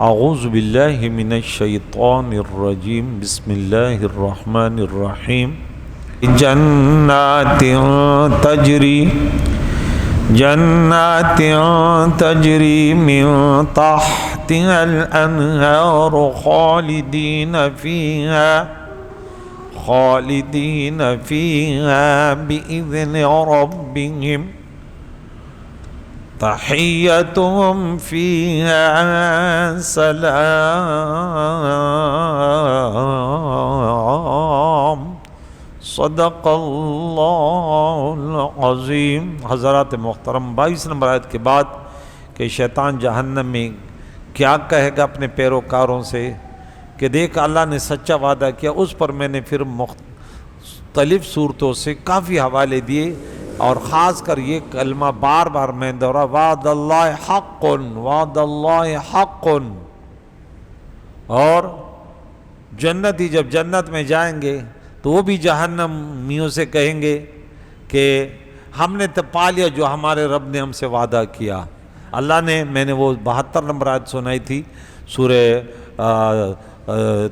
اعوذ باللہ من الشیطان الرجیم بسم اللہ الرحمن الرحیم جنات تجری من تحتها الانہار خالدین فیہا بإذن ربہم تحیتهم فیہا سلام صدق اللہ العظیم۔ حضرات محترم، 22 نمبر آیت کے بعد کہ شیطان جہنم میں کیا کہے گا اپنے پیروکاروں سے کہ دیکھ اللہ نے سچا وعدہ کیا، اس پر میں نے پھر مختلف صورتوں سے کافی حوالے دیے، اور خاص کر یہ کلمہ بار بار میں دہرا، وعد اللہ حق، وعد اللہ حق۔ اور جنتی جب جنت میں جائیں گے تو وہ بھی جہنمیوں سے کہیں گے کہ ہم نے تو پا لیا جو ہمارے رب نے ہم سے وعدہ کیا۔ اللہ نے، میں نے وہ 72 نمبر آیت سنائی تھی سورہ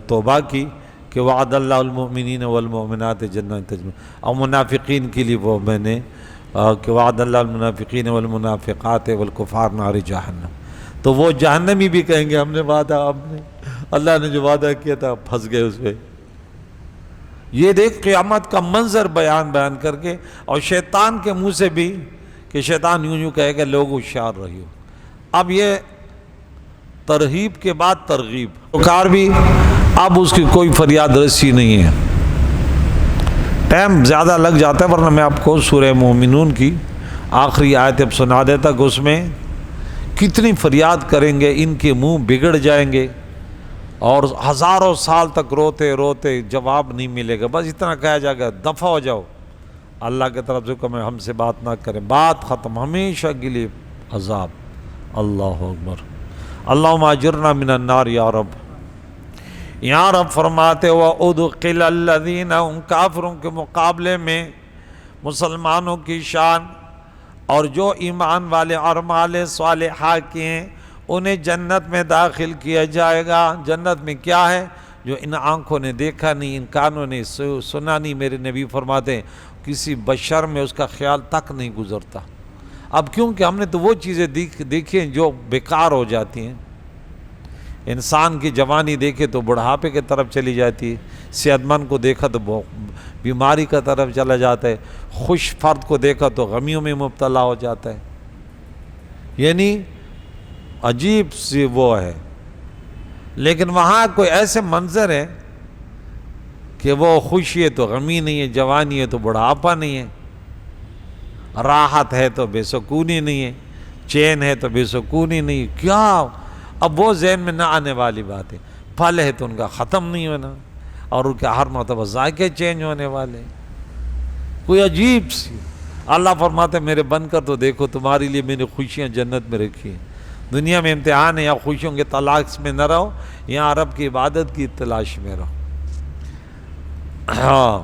توبہ کی کہ وعد اللہ المؤمنین والمؤمنات جنات تجری، اور منافقین کے لیے وہ میں نے کہ وعد اللہ المنافقین والمنافقات والکفار نار جہنم۔ تو وہ جہنمی بھی کہیں گے ہم نے وعدہ، اللہ نے جو وعدہ کیا تھا پھنس گئے اس پہ۔ یہ دیکھ قیامت کا منظر بیان کر کے، اور شیطان کے منہ سے بھی کہ شیطان یوں کہے گا لوگ ہوشیار رہیو۔ اب یہ ترغیب کے بعد ترغیب، پکار بھی اب اس کی کوئی فریاد رسی نہیں ہے، ٹائم زیادہ لگ جاتا ہے، ورنہ میں آپ کو سورہ مومنون کی آخری آیت اب سنا دیتا کہ اس میں کتنی فریاد کریں گے، ان کے منہ بگڑ جائیں گے اور ہزاروں سال تک روتے روتے جواب نہیں ملے گا، بس اتنا کہا جائے گا دفع ہو جاؤ، اللہ کی طرف سے کہ ہم سے بات نہ کریں، بات ختم، ہمیشہ کے لیے عذاب۔ اللہ اکبر۔ اللہم اجرنا من النار یا رب۔ یا رب فرماتے وَأُدْخِلَ الَّذِينَ، ان کافروں کے مقابلے میں مسلمانوں کی شان، اور جو ایمان والے اور اعمال صالحہ کے ہیں انہیں جنت میں داخل کیا جائے گا۔ جنت میں کیا ہے جو ان آنکھوں نے دیکھا نہیں، ان کانوں نے سنا نہیں، میرے نبی فرماتے ہیں کسی بشر میں اس کا خیال تک نہیں گزرتا۔ اب کیونکہ ہم نے تو وہ چیزیں دیکھی ہیں جو بیکار ہو جاتی ہیں، انسان کی جوانی دیکھے تو بڑھاپے کی طرف چلی جاتی ہے، صحت مند کو دیکھا تو بیماری کی طرف چلا جاتا ہے، خوش فرد کو دیکھا تو غمیوں میں مبتلا ہو جاتا ہے، یعنی عجیب سی وہ ہے۔ لیکن وہاں کوئی ایسے منظر ہے کہ وہ خوشی ہے تو غمی نہیں ہے، جوانی ہے تو بڑھاپا نہیں ہے، راحت ہے تو بے سکونی نہیں ہے، چین ہے تو بے سکونی نہیں ہے۔ کیا اب وہ ذہن میں نہ آنے والی بات ہے۔ پھل ہے تو ان کا ختم نہیں ہونا، اور ان کے ہر مرتبہ ذائقے چینج ہونے والے، کوئی عجیب سی۔ اللہ فرماتے میرے بن کر تو دیکھو، تمہارے لیے میں نے خوشیاں جنت میں رکھی ہیں۔ دنیا میں امتحان ہے، یا خوشیوں کے تلاش میں نہ رہو، یا رب کی عبادت کی تلاش میں رہو۔ ہاں،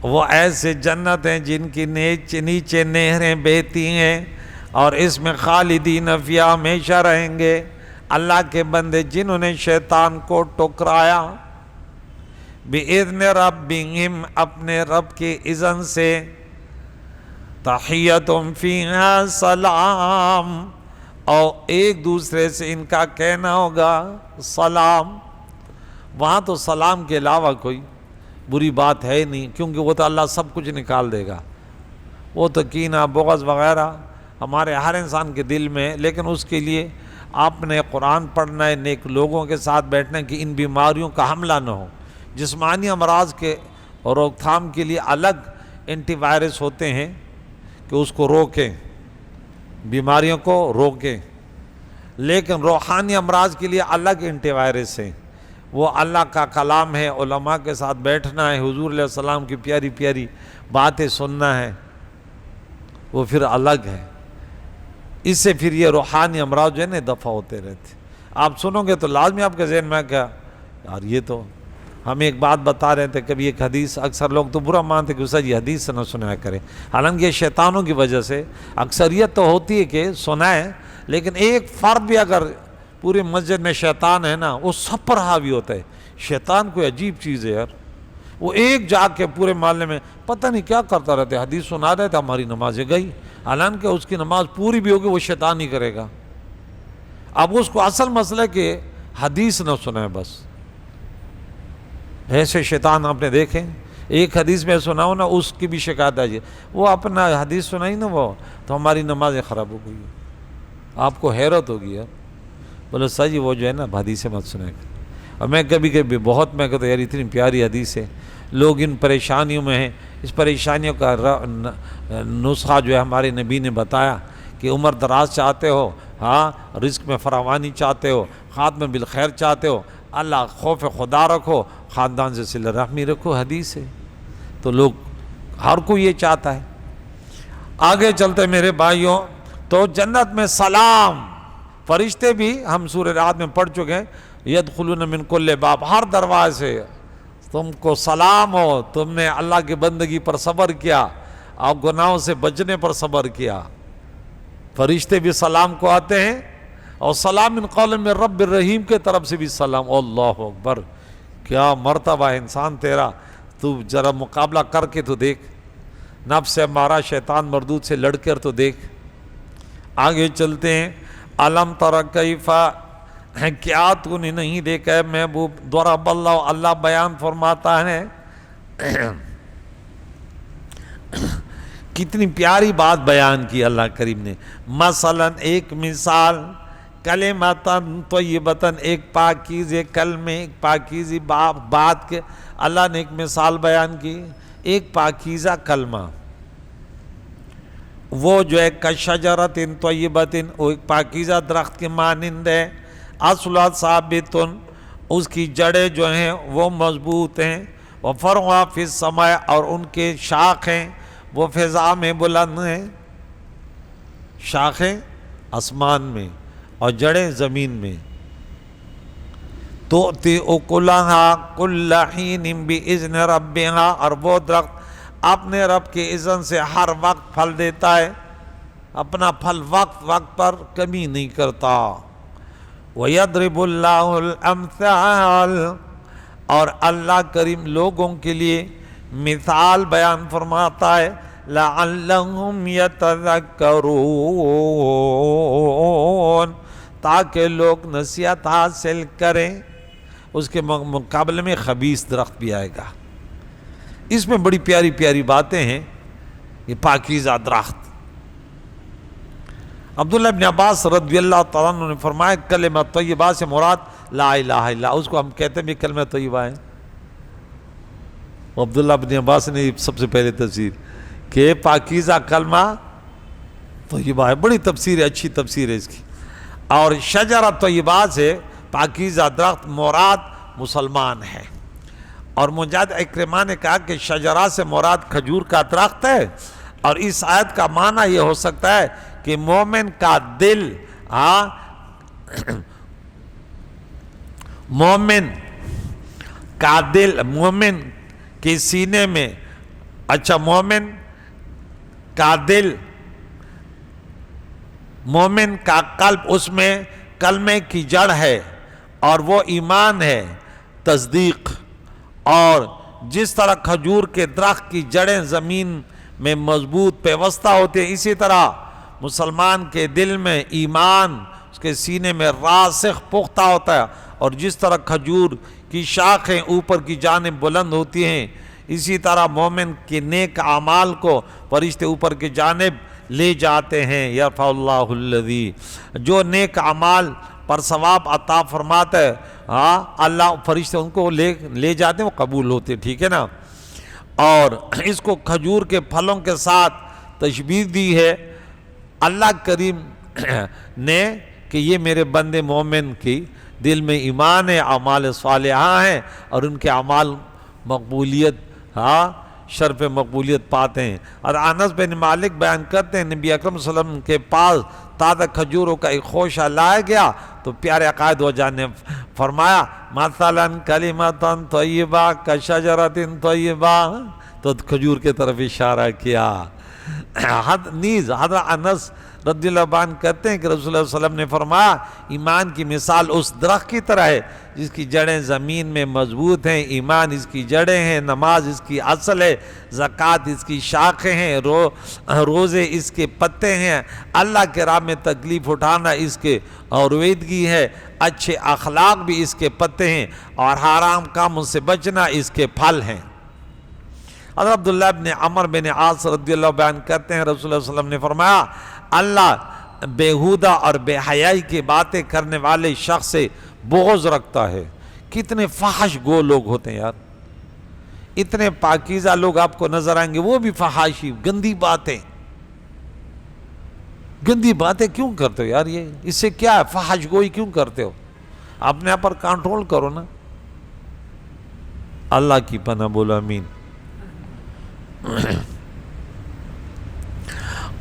وہ ایسے جنت ہیں جن کی نیچے نہریں بہتی ہیں، اور اس میں خالدین فیہا، ہمیشہ رہیں گے۔ اللہ کے بندے جنہوں نے شیطان کو ٹکرایا، بِإِذْنِ رَبِّهِمْ، اپنے رب کے اذن سے، تحیتهم فیہا سلام، اور ایک دوسرے سے ان کا کہنا ہوگا سلام۔ وہاں تو سلام کے علاوہ کوئی بری بات ہے نہیں، کیونکہ وہ تو اللہ سب کچھ نکال دے گا۔ وہ تو کینہ، بغض وغیرہ ہمارے ہر انسان کے دل میں ہے، لیکن اس کے لیے آپ نے قرآن پڑھنا ہے، نیک لوگوں کے ساتھ بیٹھنا ہے کہ ان بیماریوں کا حملہ نہ ہو۔ جسمانی امراض کے روک تھام کے لیے الگ اینٹی وائرس ہوتے ہیں کہ اس کو روکیں، بیماریوں کو روکیں، لیکن روحانی امراض کے لیے الگ اینٹی وائرس ہیں۔ وہ اللہ کا کلام ہے، علماء کے ساتھ بیٹھنا ہے، حضور علیہ السلام کی پیاری پیاری باتیں سننا ہے، وہ پھر الگ ہے۔ اس سے پھر یہ روحانی امراض جو ہے نا دفع ہوتے رہتے۔ آپ سنو گے تو لازمی آپ کے ذہن میں کیا یار، یہ تو ہم ایک بات بتا رہے تھے، کبھی ایک حدیث، اکثر لوگ تو برا مانتے کہ اسے یہ حدیث نہ سنایا کرے، حالانکہ یہ شیطانوں کی وجہ سے اکثریت تو ہوتی ہے کہ سنائے، لیکن ایک فرد بھی اگر پورے مسجد میں شیطان ہے نا، وہ سب پر حاوی ہوتا ہے۔ شیطان کوئی عجیب چیز ہے یار، وہ ایک جا کے پورے محلے میں پتہ نہیں کیا کرتا رہتا ہے، حدیث سنا رہے ہماری نمازیں گئی، حالانکہ اس کی نماز پوری بھی ہوگی، وہ شیطان ہی کرے گا۔ اب اس کو اصل مسئلہ ہے کہ حدیث نہ سنائے بس۔ ایسے شیطان آپ نے دیکھیں، ایک حدیث میں سناؤ نا، اس کی بھی شکایت آ جائے، وہ اپنا حدیث سنائی نا وہ تو ہماری نمازیں خراب ہو گئی۔ آپ کو حیرت ہوگی یار، بولے سر جی وہ جو ہے نا حدیثیں مت سنیں۔ اور میں کبھی کبھی بہت میں کہتا یار اتنی پیاری حدیث ہے، لوگ ان پریشانیوں میں ہیں، اس پریشانیوں کا نسخہ جو ہے ہمارے نبی نے بتایا کہ عمر دراز چاہتے ہو، ہاں رزق میں فراوانی چاہتے ہو، خاتمہ بالخیر چاہتے ہو، اللہ خوف خدا رکھو، خاندان سے صلہ رحمی رکھو، حدیث ہے۔ تو لوگ ہر کوئی یہ چاہتا ہے۔ آگے چلتے میرے بھائیوں، تو جنت میں سلام، فرشتے بھی ہم سورہ رعد میں پڑھ چکے ہیں، یدخلون من کل باب، ہر دروازے سے تم کو سلام ہو، تم نے اللہ کی بندگی پر صبر کیا اور گناہوں سے بچنے پر صبر کیا۔ فرشتے بھی سلام کو آتے ہیں، اور سلام من قول من رب الرحیم کے طرف سے بھی سلام۔ اللہ اکبر، کیا مرتبہ ہے انسان تیرا، تو ذرا مقابلہ کر کے تو دیکھ، نفس سے ہمارا شیطان مردود سے لڑ کر تو دیکھ۔ آگے چلتے ہیں، علم تر کیف، کیا تو نے نہیں دیکھا ہے محبوب، ضرب اللہ، اللہ بیان فرماتا ہے، کتنی پیاری بات بیان کی اللہ کریم نے۔ مثلا ایک مثال، کلمتن طیبتن، ایک پاکیزے کلمے، ایک پاکیزی بات کے اللہ نے ایک مثال بیان کی، ایک پاکیزہ کلمہ، وہ جو ہے کشجرۃ طیبۃ، وہ ایک پاکیزہ درخت کے مانند ہے، اصلہ ثابت، اس کی جڑیں جو ہیں وہ مضبوط ہیں، وفرعها فی السماء، اور ان کے شاخیں وہ فضا میں بلند ہیں، شاخیں آسمان میں اور جڑیں زمین میں۔ تؤتی اکلھا کل حین باذن ربھا، اور وہ درخت اپنے رب کے اذن سے ہر وقت پھل دیتا ہے، اپنا پھل وقت وقت پر کمی نہیں کرتا۔ وَيَضْرِبُ اللَّهُ الْأَمْثَالَ، اور اللہ کریم لوگوں کے لیے مثال بیان فرماتا ہے، لَعَلَّهُمْ يَتَذَكَّرُونَ، تاکہ لوگ نصیحت حاصل کریں۔ اس کے مقابلے میں خبیث درخت بھی آئے گا، اس میں بڑی پیاری پیاری باتیں ہیں۔ یہ پاکیزہ درخت، عبداللہ ابن عباس رضی اللہ تعالیٰ عنہ نے فرمایا کلمہ طیبہ سے مراد لا الہ الا اللہ، اس کو ہم کہتے ہیں بھی کلمہ طیبہ ہے۔ عبداللہ ابن عباس نے سب سے پہلے تفسیر کہ پاکیزہ کلمہ طیبہ ہے، بڑی تفسیر ہے، اچھی تفسیر ہے اس کی۔ اور شجرہ طیبہ سے پاکیزہ درخت مراد مسلمان ہے۔ اور مجاہد اکرمہ نے کہا کہ شجرہ سے مراد کھجور کا درخت ہے، اور اس آیت کا معنی یہ ہو سکتا ہے کہ مومن کا دل، مومن کا دل، مومن کے سینے میں، اچھا مومن کا دل، مومن کا قلب، اس میں کلمے کی جڑ ہے، اور وہ ایمان ہے، تصدیق۔ اور جس طرح کھجور کے درخت کی جڑیں زمین میں مضبوط پیوستہ ہوتے ہیں، اسی طرح مسلمان کے دل میں ایمان، اس کے سینے میں راسخ پختہ ہوتا ہے، اور جس طرح کھجور کی شاخیں اوپر کی جانب بلند ہوتی ہیں، اسی طرح مومن کے نیک اعمال کو فرشتے اوپر کی جانب لے جاتے ہیں۔ یرفع اللہ الذی، جو نیک اعمال پر ثواب عطا فرماتا ہے، اللہ فرشتے ان کو لے جاتے ہیں، وہ قبول ہوتے ہیں، ٹھیک ہے نا۔ اور اس کو کھجور کے پھلوں کے ساتھ تشبیہ دی ہے اللہ کریم نے کہ یہ میرے بندے مومن کی دل میں ایمان ہے، اعمال صالحہ ہیں، اور ان کے اعمال مقبولیت، شرف مقبولیت پاتے ہیں۔ اور انس بن مالک بیان کرتے ہیں نبی اکرم صلی اللہ علیہ وسلم کے پاس تازہ کھجوروں کا ایک خوشہ لایا گیا تو پیارے عقائد و جان نے فرمایا مثلا کلمۃ طیبہ کشجرۃ طیبہ، تو کھجور کی طرف اشارہ کیا۔ نیز حضرت انس رضی اللہ عنہ کہتے ہیں کہ رسول اللہ صلی اللہ علیہ وسلم نے فرمایا ایمان کی مثال اس درخت کی طرح ہے جس کی جڑیں زمین میں مضبوط ہیں، ایمان اس کی جڑیں ہیں، نماز اس کی اصل ہے، زکوٰۃ اس کی شاخیں ہیں، روزے اس کے پتے ہیں، اللہ کے راہ میں تکلیف اٹھانا اس کے رویدگی ہے، اچھے اخلاق بھی اس کے پتے ہیں، اور حرام کاموں سے بچنا اس کے پھل ہیں۔ حضرت عبداللہ بن عمر بن عاص رضی اللہ عنہ کہتے ہیں رسول اللہ صلی اللہ علیہ وسلم نے فرمایا اللہ بیہودہ اور بے حیائی کی باتیں کرنے والے شخص سے بغض رکھتا ہے۔ کتنے فحش گو لوگ ہوتے ہیں یار، اتنے پاکیزہ لوگ آپ کو نظر آئیں گے وہ بھی فحاشی گندی باتیں کیوں کرتے ہو یار؟ یہ اس سے کیا ہے؟ فحش گوئی کیوں کرتے ہو؟ اپنے آپ پر کنٹرول کرو نا۔ اللہ کی پناہ بولو آمین۔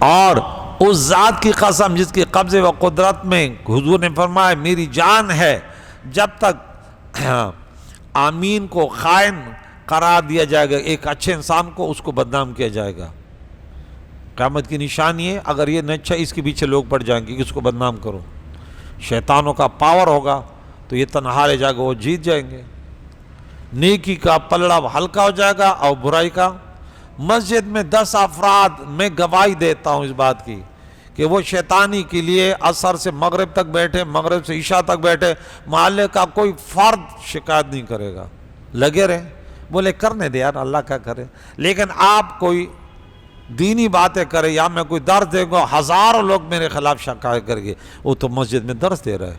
اور اس ذات کی قسم جس کے قبضے و قدرت میں حضور نے فرمایا میری جان ہے، جب تک آمین کو خائن قرار دیا جائے گا، ایک اچھے انسان کو اس کو بدنام کیا جائے گا۔ قیامت کی نشانی ہے اگر یہ نہ اچھا اس کے پیچھے لوگ پڑ جائیں گے کہ اس کو بدنام کرو، شیطانوں کا پاور ہوگا تو یہ تنہا رہ جائے گا، وہ جیت جائیں گے۔ نیکی کا پلڑا ہلکا ہو جائے گا اور برائی کا۔ مسجد میں 10 افراد میں گواہی دیتا ہوں اس بات کی کہ وہ شیطانی کے لیے عصر سے مغرب تک بیٹھے، مغرب سے عشاء تک بیٹھے، محلے کا کوئی فرد شکایت نہیں کرے گا، لگے رہیں۔ بولے کرنے دے یار، اللہ کا کرے، لیکن آپ کوئی دینی باتیں کرے یا میں کوئی درس دے گا، ہزاروں لوگ میرے خلاف شکایت کر گے، وہ تو مسجد میں درس دے رہا ہے،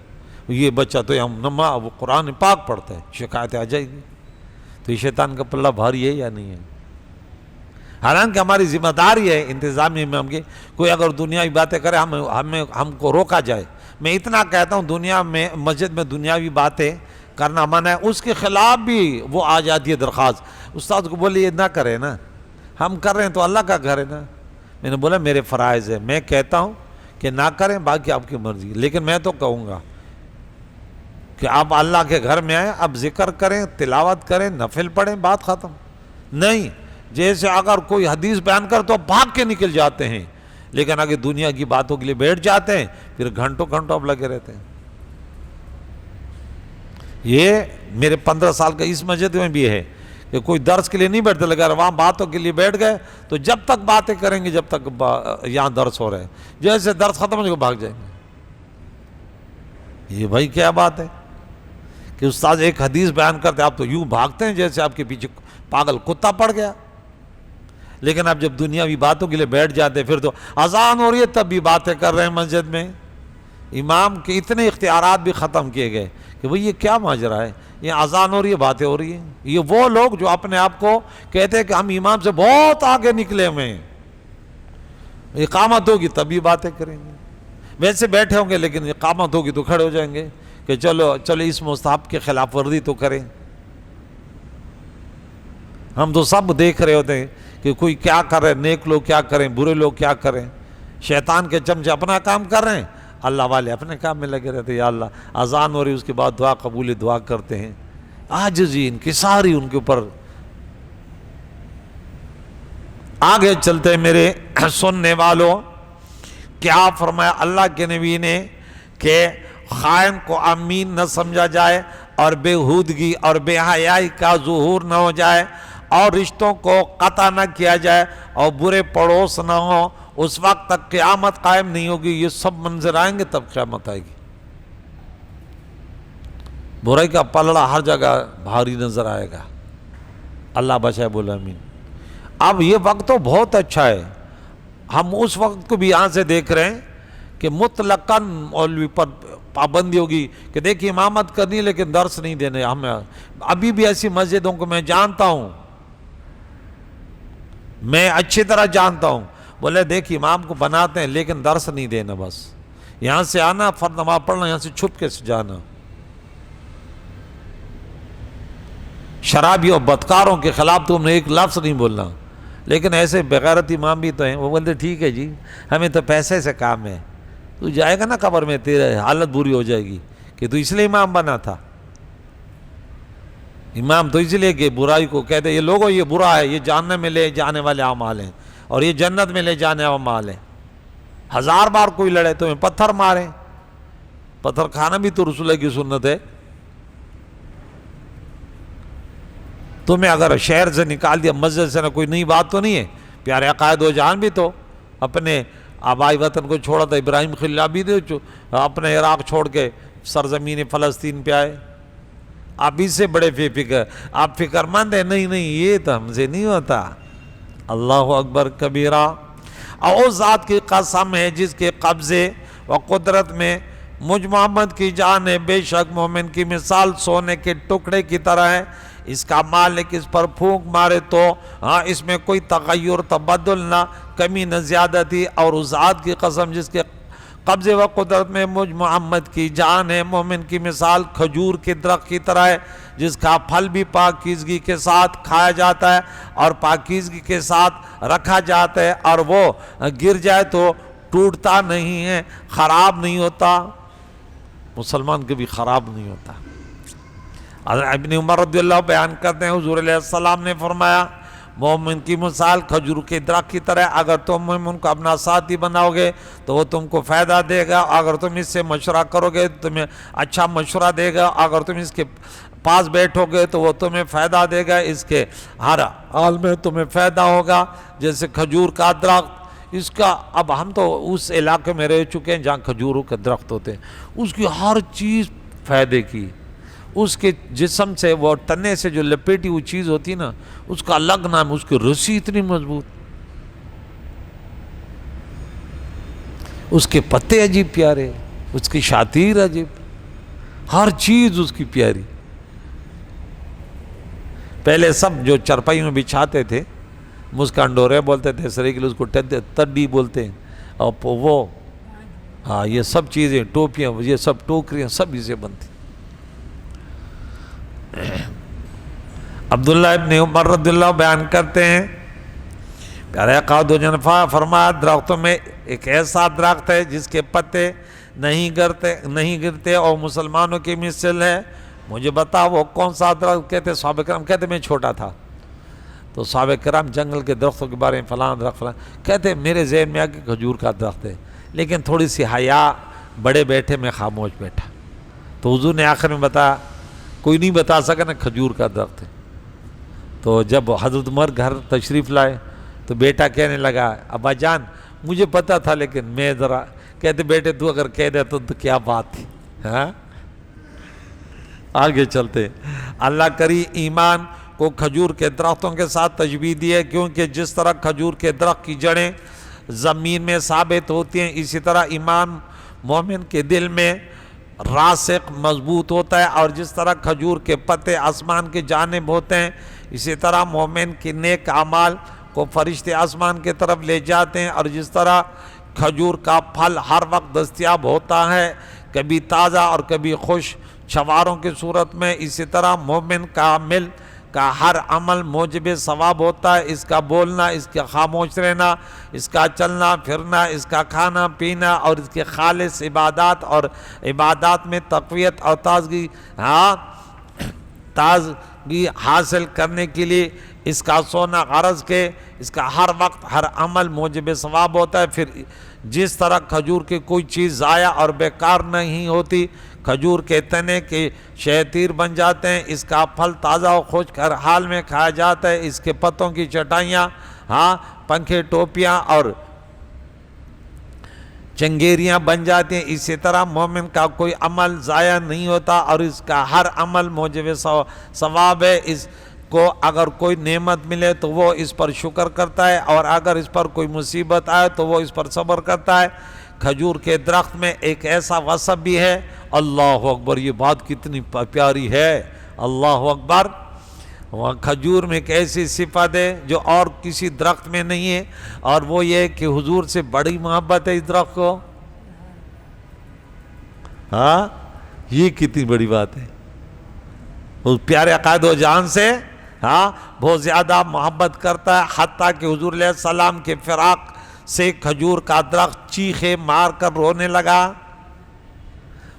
یہ بچہ تو وہ قرآن پاک پڑھتا ہے، شکایتیں آ جائے گی۔ تو یہ شیطان کا پلہ بھاری ہے یا نہیں ہے؟ حالانکہ ہماری ذمہ داری ہے انتظامیہ میں ہم کی کوئی اگر دنیاوی باتیں کرے ہم کو روکا جائے۔ میں اتنا کہتا ہوں دنیا میں مسجد میں دنیاوی باتیں کرنا منع ہے، اس کے خلاف بھی وہ آ جاتی ہے درخواست، استاد کو بولے یہ نہ کرے نا، ہم کر رہے ہیں تو اللہ کا گھر ہے نا۔ میں نے بولا میرے فرائض ہے، میں کہتا ہوں کہ نہ کریں، باقی آپ کی مرضی، لیکن میں تو کہوں گا کہ آپ اللہ کے گھر میں آئیں، اب ذکر کریں، تلاوت کریں، نفل پڑھیں، بات ختم۔ نہیں جیسے اگر کوئی حدیث بیان کر تو بھاگ کے نکل جاتے ہیں، لیکن اگر دنیا کی باتوں کے لیے بیٹھ جاتے ہیں پھر گھنٹوں اب لگے رہتے ہیں۔ یہ میرے 15 سال کا اس مسجد میں بھی ہے کہ کوئی درس کے لیے نہیں بیٹھتے، لگا وہاں باتوں کے لیے بیٹھ گئے تو جب تک باتیں کریں گے جب تک یہاں درس ہو رہے ہیں، جیسے درس ختم ہو جائے گا بھاگ جائیں گے۔ یہ بھائی کیا بات ہے کہ استاد ایک حدیث بیان کرتے آپ تو یوں بھاگتے ہیں جیسے آپ کے پیچھے پاگل کتا پڑ گیا، لیکن آپ جب دنیاوی باتوں کے لیے بیٹھ جاتے ہیں پھر تو اذان ہو رہی ہے تب بھی باتیں کر رہے ہیں مسجد میں۔ امام کے اتنے اختیارات بھی ختم کیے گئے کہ بھئی یہ کیا ماجرا ہے، یہ اذان ہو رہی ہے باتیں ہو رہی ہیں۔ یہ وہ لوگ جو اپنے آپ کو کہتے ہیں کہ ہم امام سے بہت آگے نکلے ہوئے ہیں، اقامت ہوگی تب بھی باتیں کریں گے، ویسے بیٹھے ہوں گے لیکن اقامت ہوگی تو کھڑے ہو جائیں گے کہ چلو اس مستحب کے خلاف ورزی تو کریں۔ ہم تو سب دیکھ رہے ہوتے ہیں کہ کوئی کیا کر رہے، نیک لوگ کیا کریں، برے لوگ کیا کریں، شیطان کے چمچے اپنا کام کر رہے ہیں، اللہ والے اپنے کام میں لگے رہتے ہیں۔ یا اللہ اذان ہو رہی اس کے بعد دعا قبول دعا کرتے ہیں، عاجزی انکساری ان کے اوپر۔ آگے چلتے ہیں میرے سننے والوں، کیا فرمایا اللہ کے نبی نے کہ خائن کو امین نہ سمجھا جائے اور بےہودگی اور بے حیائی کا ظہور نہ ہو جائے اور رشتوں کو قطع نہ کیا جائے اور برے پڑوس نہ ہو، اس وقت تک قیامت قائم نہیں ہوگی۔ یہ سب منظر آئیں گے تب قیامت آئے گی۔ برائی کا پلڑا ہر جگہ بھاری نظر آئے گا، اللہ بچائے بولا آمین۔ اب یہ وقت تو بہت اچھا ہے، ہم اس وقت کو بھی یہاں سے دیکھ رہے ہیں کہ مطلقاً مولوی پر پابندی ہوگی کہ دیکھیے امامت کرنی لیکن درس نہیں دینے۔ ہمیں ابھی بھی ایسی مسجدوں کو میں جانتا ہوں، میں اچھی طرح جانتا ہوں، بولے دیکھ امام کو بناتے ہیں لیکن درس نہیں دینا، بس یہاں سے آنا فرض نماز پڑھنا، یہاں سے چھپ کے سے جانا۔ شرابیوں بدکاروں کے خلاف تم نے ایک لفظ نہیں بولنا، لیکن ایسے بغیرت امام بھی تو ہیں، وہ بولتے ٹھیک ہے جی ہمیں تو پیسے سے کام ہے، تو جائے گا نا قبر میں تیرے حالت بری ہو جائے گی کہ تو اس لیے امام بنا تھا۔ امام تو اس لیے کہ برائی کو کہتے یہ لوگوں یہ برا ہے، یہ جہنم میں لے جانے والے اعمال ہیں اور یہ جنت میں لے جانے والے اعمال ہیں۔ 1000 بار کوئی لڑے تمہیں پتھر مارے، پتھر کھانا بھی تو رسول اللہ کی سنت ہے۔ تمہیں اگر شہر سے نکال دیا، مسجد سے، نہ کوئی نئی بات تو نہیں ہے۔ پیارے عقائد و جان بھی تو اپنے آبائی وطن کو چھوڑا تھا، ابراہیم خلیل بھی تو اپنے عراق چھوڑ کے سرزمین فلسطین پہ آئے۔ آپ اس سے بڑے فکر، آپ فکر مند ہیں، نہیں نہیں یہ تو ہم سے نہیں ہوتا۔ اللہ اکبر کبیرہ۔ اور ذات کی قسم ہے جس کے قبضے و قدرت میں مجھ محمد کی جان ہے، بے شک مومن کی مثال سونے کے ٹکڑے کی طرح ہے، اس کا مالک اس پر پھونک مارے تو اس میں کوئی تغیر تبدل نہ کمی نہ زیادتی۔ اور اس ذات کی قسم جس کے قبضے و قدرت میں مجھ محمد کی جان ہے، مومن کی مثال کھجور کے درخت کی طرح ہے، جس کا پھل بھی پاکیزگی کے ساتھ کھایا جاتا ہے اور پاکیزگی کے ساتھ رکھا جاتا ہے، اور وہ گر جائے تو ٹوٹتا نہیں ہے، خراب نہیں ہوتا۔ مسلمان کبھی خراب نہیں ہوتا۔ ابن عمر رضی اللہ بیان کرتے ہیں، حضور علیہ السلام نے فرمایا مومن کی مثال کھجور کے درخت کی طرح، اگر تم مومن کو اپنا ساتھی بناؤ گے تو وہ تم کو فائدہ دے گا، اگر تم اس سے مشورہ کرو گے تو تمہیں اچھا مشورہ دے گا، اگر تم اس کے پاس بیٹھو گے تو وہ تمہیں فائدہ دے گا، اس کے ہر حال میں تمہیں فائدہ ہوگا۔ جیسے کھجور کا درخت، اس کا اب ہم تو اس علاقے میں رہ چکے ہیں جہاں کھجوروں کے درخت ہوتے ہیں، اس کی ہر چیز فائدے کی، اس کے جسم سے وہ تنے سے جو لپیٹی ہوئی چیز ہوتی نا، اس کا الگ نام، اس کی رسی اتنی مضبوط، اس کے پتے عجیب پیارے، اس کی شاطیر عجیب، ہر چیز اس کی پیاری۔ پہلے سب جو چرپائی میں بچھاتے تھے، مسکان ڈورے بولتے تھے، سریکل اس کو تڈی بولتے ہیں، اور وہ یہ سب چیزیں، ٹوپیاں، یہ سب ٹوکریاں سب اسے بنتی۔ عبداللہ ابن عمر رضی اللہ بیان کرتے ہیں، پیارے قائد و جنفا فرمایا درختوں میں ایک ایسا درخت ہے جس کے پتے نہیں گرتے اور مسلمانوں کی مثل ہے، مجھے بتا وہ کون سا درخت؟ کہتے صحابہ کرام، کہتے میں چھوٹا تھا تو صحابہ کرام جنگل کے درختوں کے بارے میں فلاں درخت فلاں، کہتے میرے ذہن میں آ کے کھجور کا درخت ہے، لیکن تھوڑی سی حیا، بڑے بیٹھے میں خاموش بیٹھا، تو حضور نے آخر میں بتایا کوئی نہیں بتا سکا نا کھجور کا درخت ہے۔ تو جب حضرت عمر گھر تشریف لائے تو بیٹا کہنے لگا ابا جان مجھے پتا تھا لیکن میں ذرا، کہتے بیٹے تو اگر کہہ دے تو کیا بات تھی۔ ہاں آگے چلتے، اللہ کری ایمان کو کھجور کے درختوں کے ساتھ تشبیہ دی ہے، کیونکہ جس طرح کھجور کے درخت کی جڑیں زمین میں ثابت ہوتی ہیں، اسی طرح ایمان مومن کے دل میں راسخ مضبوط ہوتا ہے، اور جس طرح کھجور کے پتے آسمان کی جانب ہوتے ہیں، اسی طرح مومن کے نیک اعمال کو فرشتے آسمان کی طرف لے جاتے ہیں، اور جس طرح کھجور کا پھل ہر وقت دستیاب ہوتا ہے، کبھی تازہ اور کبھی خوش چھواروں کی صورت میں، اسی طرح مومن کامل کا ہر عمل موجب ثواب ہوتا ہے، اس کا بولنا، اس کا خاموش رہنا، اس کا چلنا پھرنا، اس کا کھانا پینا، اور اس کے خالص عبادات اور عبادات میں تقویت اور تازگی حاصل کرنے کے لیے اس کا سونا غرض کے اس کا ہر وقت ہر عمل موجب ثواب ہوتا ہے۔ پھر جس طرح کھجور کی کوئی چیز ضائع اور بیکار نہیں ہوتی، کھجور کے تنے کے شیطیر بن جاتے ہیں، اس کا پھل تازہ و خشک ہر حال میں کھایا جاتا ہے، اس کے پتوں کی چٹائیاں، پنکھے، ٹوپیاں اور چنگیریاں بن جاتی ہیں، اسی طرح مومن کا کوئی عمل ضائع نہیں ہوتا اور اس کا ہر عمل موجب ثواب ہے۔ اس کو اگر کوئی نعمت ملے تو وہ اس پر شکر کرتا ہے، اور اگر اس پر کوئی مصیبت آئے تو وہ اس پر صبر کرتا ہے۔ کھجور کے درخت میں ایک ایسا وصف بھی ہے، اللہ اکبر، یہ بات کتنی پیاری ہے، اللہ اکبر، وہاں کھجور میں ایک ایسی صفت ہے جو اور کسی درخت میں نہیں ہے، اور وہ یہ کہ حضور سے بڑی محبت ہے اس درخت کو۔ یہ کتنی بڑی بات ہے، اس پیارے عقائد و جان سے بہت زیادہ محبت کرتا ہے، حتیٰ کہ حضور علیہ السلام کے فراق سے کھجور کا درخت چیخے مار کر رونے لگا۔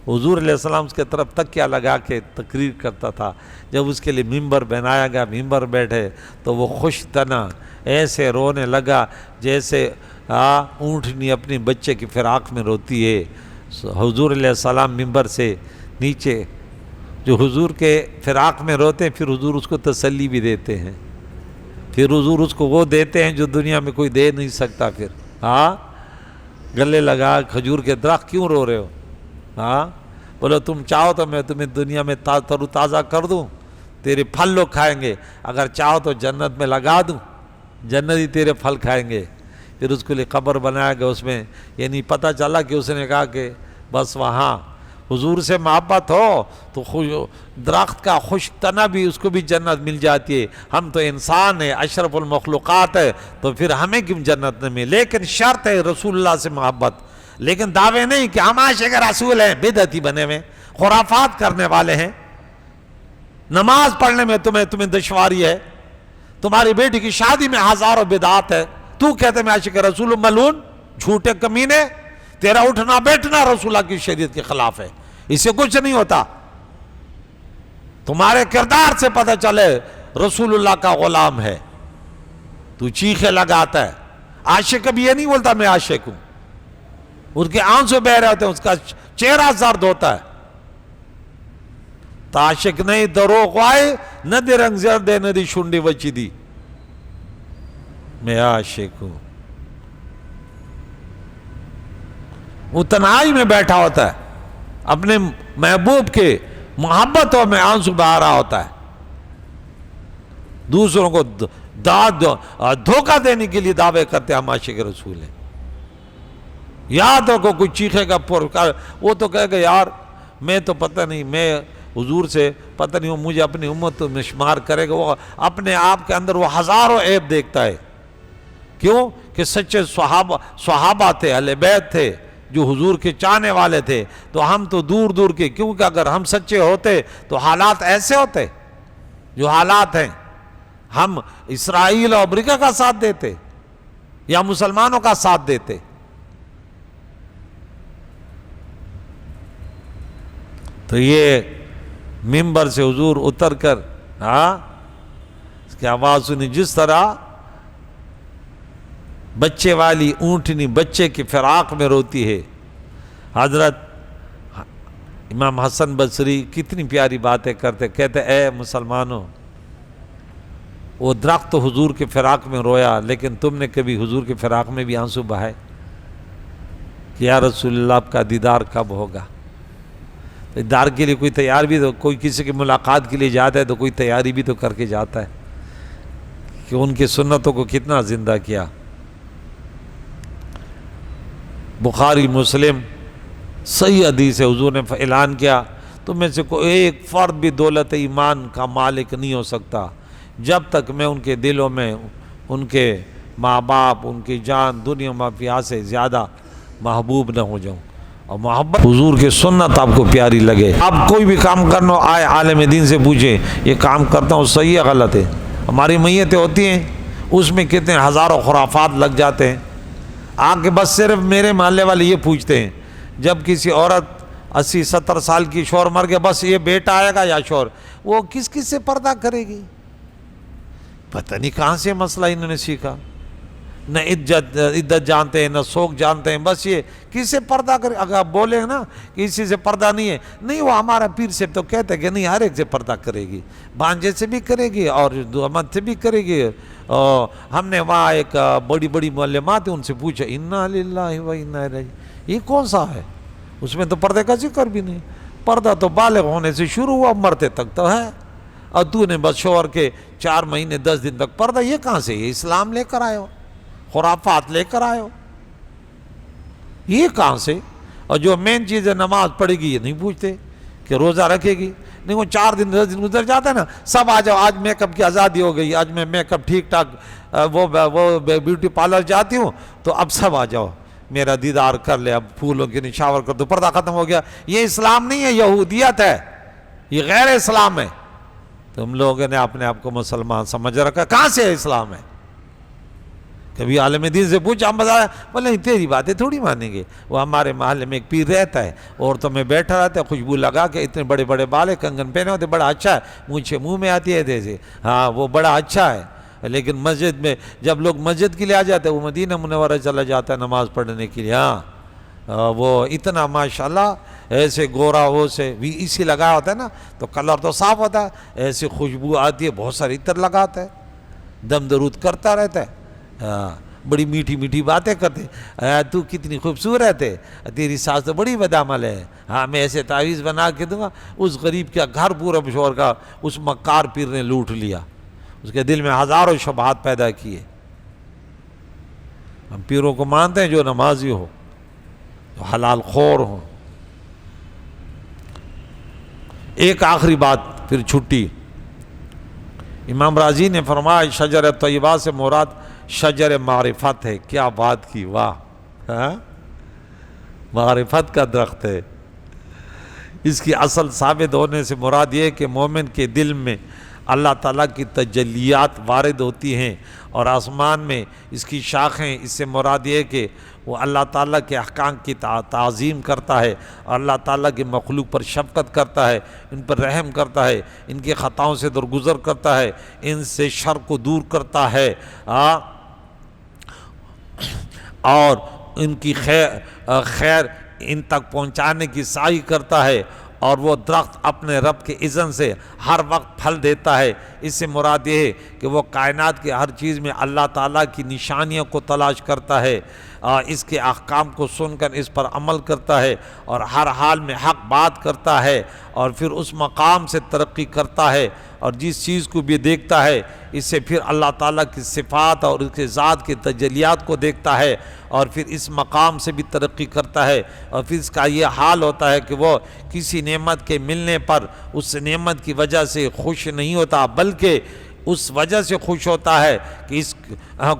حضور علیہ السلام اس کے طرف تکیہ لگا کے تقریر کرتا تھا. جب اس کے لیے ممبر بنایا گیا، ممبر بیٹھے تو وہ خوش تنا ایسے رونے لگا جیسے اونٹنی اپنی بچے کی فراق میں روتی ہے. حضور علیہ السلام ممبر سے نیچے جو حضور کے فراق میں روتے ہیں، پھر حضور اس کو تسلی بھی دیتے ہیں، پھر حضور اس کو وہ دیتے ہیں جو دنیا میں کوئی دے نہیں سکتا. پھر گلے لگا کھجور کے درخت کیوں رو رہے ہو؟ بولو تم چاہو تو میں تمہیں دنیا میں تر و تازہ کر دوں، تیرے پھل لوگ کھائیں گے، اگر چاہو تو جنت میں لگا دوں، جنت ہی تیرے پھل کھائیں گے. پھر اس کے لیے قبر بنایا گیا اس میں. یعنی پتہ چلا کہ اس نے کہا کہ بس وہاں حضور سے محبت ہو تو درخت کا خشک تنا بھی اس کو بھی جنت مل جاتی ہے. ہم تو انسان ہیں، اشرف المخلوقات ہے، تو پھر ہمیں کیوں جنت نہ ملے؟ لیکن شرط ہے رسول اللہ سے محبت. لیکن دعوے نہیں کہ ہم عاشق رسول ہیں، بدعتی بنے ہوئے خرافات کرنے والے ہیں. نماز پڑھنے میں تمہیں دشواری ہے، تمہاری بیٹی کی شادی میں ہزاروں بدعات ہے، تو کہتے میں عاشق رسول ملعون، جھوٹے کمینے. تیرا اٹھنا بیٹھنا رسول اللہ کی شریعت کے خلاف ہے، اس سے کچھ نہیں ہوتا. تمہارے کردار سے پتہ چلے رسول اللہ کا غلام ہے. تو چیخے لگاتا ہے. عاشق کبھی یہ نہیں بولتا میں عاشق ہوں، اس کے آنسو بہ رہے ہوتے ہیں، اس کا چہرہ زرد ہوتا ہے. تو عاشق نہیں دروغ آئے نہ دے رنگ زرد نہ دی شنڈی وچی دی، میں عاشق ہوں. وہ تنہائی میں بیٹھا ہوتا ہے، اپنے محبوب کے محبتوں میں آنسو بہا رہا ہوتا ہے. دوسروں کو دھوکہ دینے کے لیے دعوے کرتے ہیں ہم عاشق رسول ہیں. یاد رکھو کوئی چیخے گا وہ تو کہے گا یار میں تو پتہ نہیں، میں حضور سے پتہ نہیں، وہ مجھے اپنی امت میں شمار کرے گا. وہ اپنے آپ کے اندر وہ ہزاروں عیب دیکھتا ہے. کیوں کہ سچے صحابہ تھے، اہل بیت تھے جو حضور کے چاہنے والے تھے. تو ہم تو دور دور کے، کیونکہ اگر ہم سچے ہوتے تو حالات ایسے ہوتے جو حالات ہیں. ہم اسرائیل اور امریکہ کا ساتھ دیتے یا مسلمانوں کا ساتھ دیتے؟ تو یہ ممبر سے حضور اتر کر اس کی آواز سنی، جس طرح بچے والی اونٹنی بچے کی فراق میں روتی ہے. حضرت امام حسن بصری کتنی پیاری باتیں کرتے، کہتے اے مسلمانوں، وہ درخت تو حضور کے فراق میں رویا، لیکن تم نے کبھی حضور کے فراق میں بھی آنسو بہائے کہ یا رسول اللہ آپ کا دیدار کب ہوگا؟ دیدار کے لیے کوئی تیار بھی تو، کوئی کسی کی ملاقات کے لیے جاتا ہے تو کوئی تیاری بھی تو کر کے جاتا ہے کہ ان کی سنتوں کو کتنا زندہ کیا. بخاری مسلم صحیح حدیث ہے، حضور نے اعلان کیا تم میں سے کوئی ایک فرد بھی دولت ایمان کا مالک نہیں ہو سکتا جب تک میں ان کے دلوں میں ان کے ماں باپ، ان کی جان دنیا مافیا سے زیادہ محبوب نہ ہو جاؤں. اور محبت حضور کی سنت آپ کو پیاری لگے. آپ کوئی بھی کام کرنا آئے عالم دین سے پوچھیں یہ کام کرتا ہوں صحیح ہے غلط ہے. ہماری میتیں ہوتی ہیں اس میں کتنے ہزاروں خرافات لگ جاتے ہیں. آ کے بس صرف میرے محلے والے یہ پوچھتے ہیں جب کسی عورت 80-70 سال کی شوہر مر گیا، بس یہ بیٹا آئے گا یا شوہر، وہ کس کس سے پردہ کرے گی؟ پتہ نہیں کہاں سے مسئلہ انہوں نے سیکھا. نہ عدت جانتے ہیں نہ سوگ جانتے ہیں، بس یہ کس سے پردہ کرے. اگر آپ بولیں نا کہ اسی سے پردہ نہیں ہے، نہیں وہ ہمارا پیر سے تو کہتے ہیں کہ نہیں ہر ایک سے پردہ کرے گی، بانجے سے بھی کرے گی اور دوامت سے بھی کرے گی. ہم نے وہاں ایک بڑی بڑی معلمات ہیں ان سے پوچھا انا للہ و انا الیہ، یہ کون سا ہے؟ اس میں تو پردے کا ذکر بھی نہیں. پردہ تو بالغ ہونے سے شروع ہوا مرتے تک تو ہے، اور تو نے بس شوہر کے 4 مہینے 10 دن تک پردہ. یہ کہاں سے؟ یہ اسلام لے کر آئے ہو، خرافات لے کر آئے ہو، یہ کہاں سے؟ اور جو مین چیز ہے نماز پڑھے گی یہ نہیں پوچھتے کہ روزہ رکھے گی. نہیں وہ 4 دن 10 دن گزر جاتا ہے نا، سب آ جاؤ آج میک اپ کی آزادی ہو گئی، آج میں میک اپ ٹھیک ٹھاک، وہ بیوٹی پارلر جاتی ہوں تو اب سب آ جاؤ میرا دیدار کر لے، اب پھولوں کے نشاور کر دو، پردہ ختم ہو گیا. یہ اسلام نہیں ہے، یہودیت ہے، یہ غیر اسلام ہے. تم لوگوں نے اپنے آپ کو مسلمان سمجھ رکھا، کہاں سے اسلام ہے؟ کبھی عالم دین سے پوچھا، ہم بتایا، بولے نہیں تیری باتیں تھوڑی مانیں گے، وہ ہمارے محلے میں ایک پیر رہتا ہے، عورتوں میں بیٹھا رہتا ہے، خوشبو لگا کے، اتنے بڑے بڑے بال ہے، کنگن پہنے ہوتے، بڑا اچھا ہے، مجھے منہ میں آتی ہے جیسے، ہاں وہ بڑا اچھا ہے، لیکن مسجد میں جب لوگ مسجد کے لیے آ جاتے ہیں، وہ مدینہ منورہ چلا جاتا ہے نماز پڑھنے کے لیے، ہاں وہ اتنا ماشاءاللہ ایسے گورا ہو سے بھی اسی لگا ہوتا ہے نا، تو کلر تو صاف ہوتا ہے، ایسی خوشبو آتی ہے، بہت ساری عطر لگاتا ہے، دم درود کرتا رہتا ہے، ہاں بڑی میٹھی میٹھی باتیں کرتے، تو کتنی خوبصورت ہے، تیری ساس تو بڑی بدعمل ہے، ہاں میں ایسے تعویذ بنا کے دوں گا۔ اس غریب کا گھر پورا مشور کا اس مکار پیر نے لوٹ لیا، اس کے دل میں ہزاروں شبہات پیدا کیے۔ ہم پیروں کو مانتے ہیں جو نمازی ہو، جو حلال خور ہو۔ ایک آخری بات پھر چھٹی، امام راضی نے فرمایا شجر طیبہ سے مراد شجر معرفت ہے۔ کیا بات کی، واہ، ہاں معرفت کا درخت ہے۔ اس کی اصل ثابت ہونے سے مراد یہ ہے کہ مومن کے دل میں اللہ تعالیٰ کی تجلیات وارد ہوتی ہیں، اور آسمان میں اس کی شاخیں، اس سے مراد یہ ہے کہ وہ اللہ تعالیٰ کے احکام کی تعظیم کرتا ہے، اور اللہ تعالیٰ کے مخلوق پر شفقت کرتا ہے، ان پر رحم کرتا ہے، ان کی خطاؤں سے درگزر کرتا ہے، ان سے شر کو دور کرتا ہے، اور ان کی خیر ان تک پہنچانے کی سعی کرتا ہے، اور وہ درخت اپنے رب کے اذن سے ہر وقت پھل دیتا ہے۔ اس سے مراد یہ ہے کہ وہ کائنات کے ہر چیز میں اللہ تعالیٰ کی نشانیوں کو تلاش کرتا ہے، اس کے احکام کو سن کر اس پر عمل کرتا ہے، اور ہر حال میں حق بات کرتا ہے، اور پھر اس مقام سے ترقی کرتا ہے، اور جس چیز کو بھی دیکھتا ہے اس سے پھر اللہ تعالیٰ کی صفات اور اس کے ذات کے تجلیات کو دیکھتا ہے، اور پھر اس مقام سے بھی ترقی کرتا ہے، اور پھر اس کا یہ حال ہوتا ہے کہ وہ کسی نعمت کے ملنے پر اس نعمت کی وجہ سے خوش نہیں ہوتا، بلکہ اس وجہ سے خوش ہوتا ہے کہ اس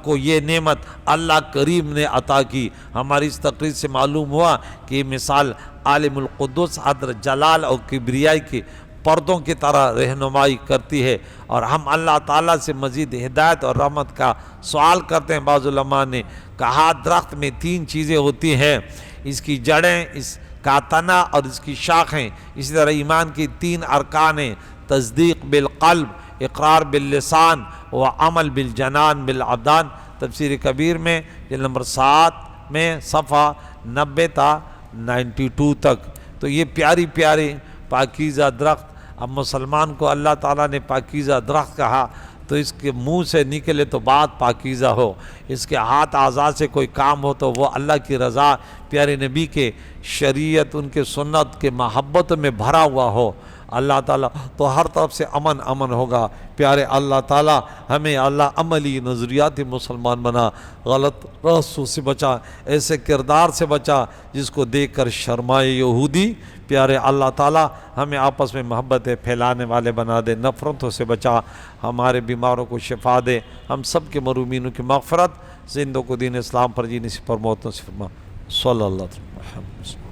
کو یہ نعمت اللہ کریم نے عطا کی۔ ہماری اس تقریر سے معلوم ہوا کہ یہ مثال عالم القدس حضرت جلال اور کبریائی کی پردوں کی طرح رہنمائی کرتی ہے، اور ہم اللہ تعالیٰ سے مزید ہدایت اور رحمت کا سوال کرتے ہیں۔ بعض علماء نے کہا درخت میں 3 چیزیں ہوتی ہیں، اس کی جڑیں، اس کا تنا اور اس کی شاخیں۔ اسی طرح ایمان کی 3 ارکان ہیں، تصدیق بالقلب، اقرار باللسان و عمل بالجنان بالابدان۔ تفسیر کبیر میں جلد نمبر 7 میں صفحہ 90 تا 92 تک۔ تو یہ پیاری پیاری پاکیزہ درخت، اب مسلمان کو اللہ تعالیٰ نے پاکیزہ درخت کہا تو اس کے منہ سے نکلے تو بات پاکیزہ ہو، اس کے ہاتھ اعضاء سے کوئی کام ہو تو وہ اللہ کی رضا، پیارے نبی کے شریعت، ان کے سنت کے محبت میں بھرا ہوا ہو، اللہ تعالیٰ تو ہر طرف سے امن ہوگا۔ پیارے اللہ تعالیٰ ہمیں اللہ عملی نظریاتی مسلمان بنا، غلط راستوں سے بچا، ایسے کردار سے بچا جس کو دیکھ کر شرمائے یہودی۔ پیارے اللہ تعالیٰ ہمیں آپس میں محبت پھیلانے والے بنا دے، نفرتوں سے بچا، ہمارے بیماروں کو شفا دے، ہم سب کے مرومینوں کی مغفرت، زندوں کو دین اسلام پر جینے سے پر موتوں سے فرما، صلی اللہ علیہ وسلم۔